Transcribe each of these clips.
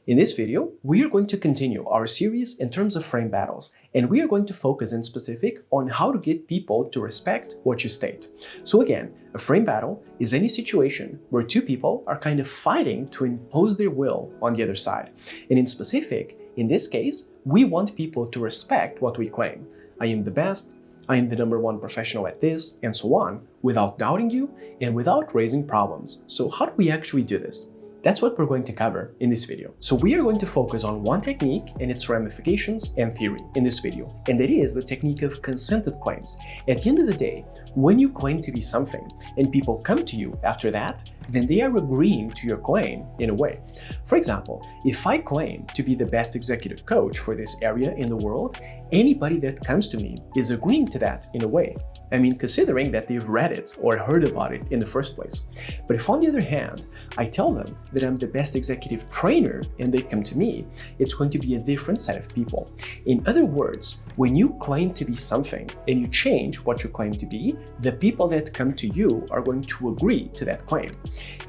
In this video, we are going to continue our series in terms of frame battles, and we are going to focus in specific on how to get people to respect what you state. So again, a frame battle is any situation where two people are kind of fighting to impose their will on the other side. And in specific, in this case, we want people to respect what we claim. I am the best, I am the #1 professional at this, and so on, without doubting you and without raising problems. So how do we actually do this? That's what we're going to cover in this video. So we are going to focus on one technique and its ramifications and theory in this video, and that is the technique of consented claims. At the end of the day, when you claim to be something and people come to you after that, then they are agreeing to your claim in a way. For example, if I claim to be the best executive coach for this area in the world, anybody that comes to me is agreeing to that in a way. I mean, considering that they've read it or heard about it in the first place. But if on the other hand, I tell them that I'm the best executive trainer and they come to me, it's going to be a different set of people. In other words, when you claim to be something and you change what you claim to be, the people that come to you are going to agree to that claim.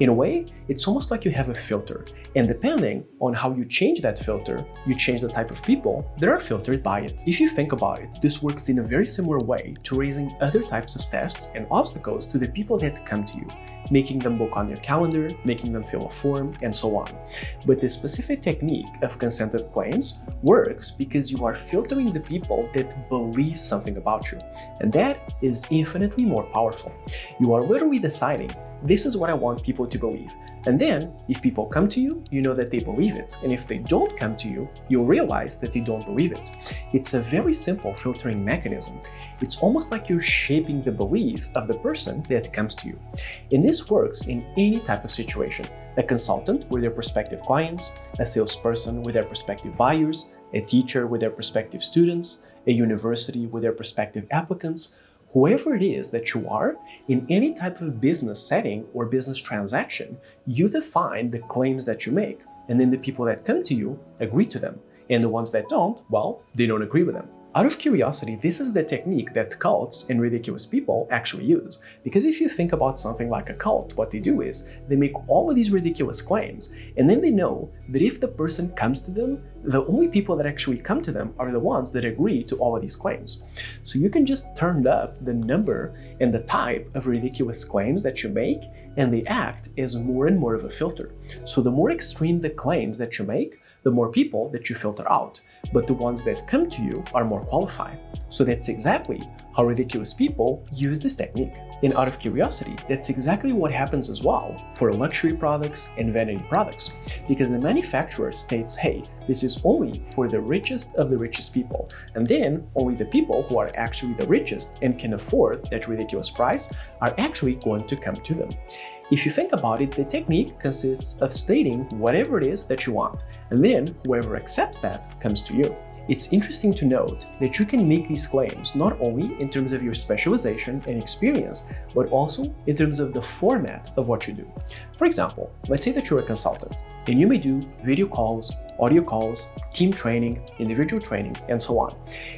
In a way, it's almost like you have a filter, and depending on how you change that filter, you change the type of people that are filtered by it. If you think about it, this works in a very similar way to raising other types of tests and obstacles to the people that come to you, making them book on your calendar, making them fill a form, and so on. But this specific technique of consented claims works because you are filtering the people that believe something about you, and that is infinitely more powerful. You are literally deciding, this is what I want people to believe. And then, if people come to you, you know that they believe it. And if they don't come to you, you'll realize that they don't believe it. It's a very simple filtering mechanism. It's almost like you're shaping the belief of the person that comes to you. And this works in any type of situation. A consultant with their prospective clients, a salesperson with their prospective buyers, a teacher with their prospective students, a university with their prospective applicants. Whoever it is that you are, in any type of business setting or business transaction, you define the claims that you make, and then the people that come to you agree to them, and the ones that don't, well, they don't agree with them. Out of curiosity, this is the technique that cults and ridiculous people actually use. Because if you think about something like a cult, what they do is they make all of these ridiculous claims, and then they know that if the person comes to them, the only people that actually come to them are the ones that agree to all of these claims. So you can just turn up the number and the type of ridiculous claims that you make, and they act as more and more of a filter. So the more extreme the claims that you make, the more people that you filter out. But the ones that come to you are more qualified. So that's exactly how ridiculous people use this technique. And out of curiosity, that's exactly what happens as well for luxury products and vanity products. Because the manufacturer states, hey, this is only for the richest of the richest people. And then only the people who are actually the richest and can afford that ridiculous price are actually going to come to them. If you think about it, the technique consists of stating whatever it is that you want, and then whoever accepts that comes to you. It's interesting to note that you can make these claims not only in terms of your specialization and experience, but also in terms of the format of what you do. For example, let's say that you're a consultant, and you may do video calls, audio calls, team training, individual training, and so on.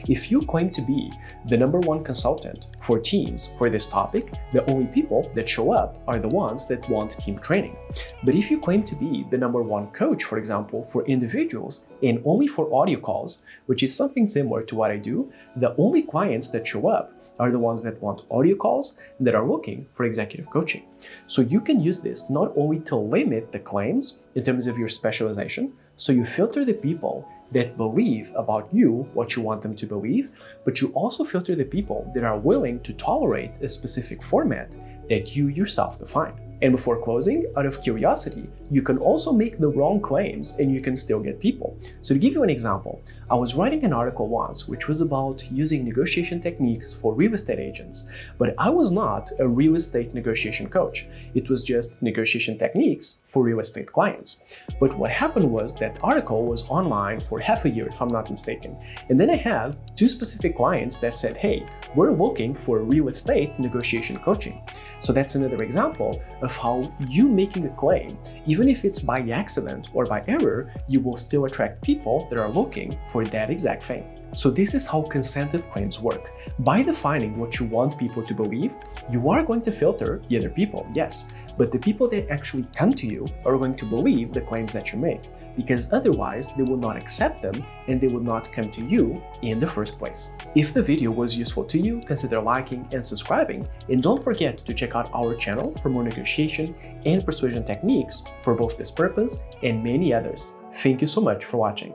If you claim to be the #1 consultant for teams for this topic, the only people that show up are the ones that want team training. But if you claim to be the #1 coach, for example, for individuals and only for audio calls, which is something similar to what I do, the only clients that show up are the ones that want audio calls and that are looking for executive coaching. So you can use this not only to limit the claims in terms of your specialization, so you filter the people that believe about you what you want them to believe, but you also filter the people that are willing to tolerate a specific format that you yourself define. And before closing, out of curiosity, you can also make the wrong claims and you can still get people. So to give you an example, I was writing an article once which was about using negotiation techniques for real estate agents, but I was not a real estate negotiation coach. It was just negotiation techniques for real estate clients. But what happened was that article was online for half a year, if I'm not mistaken. And then I had 2 specific clients that said, hey, we're looking for real estate negotiation coaching. So that's another example of how you making a claim, even if it's by accident or by error, you will still attract people that are looking for that exact thing. So this is how consented claims work. By defining what you want people to believe, you are going to filter the other people, yes, but the people that actually come to you are going to believe the claims that you make. because otherwise they will not accept them and they will not come to you in the first place. If the video was useful to you, consider liking and subscribing, and don't forget to check out our channel for more negotiation and persuasion techniques for both this purpose and many others. Thank you so much for watching.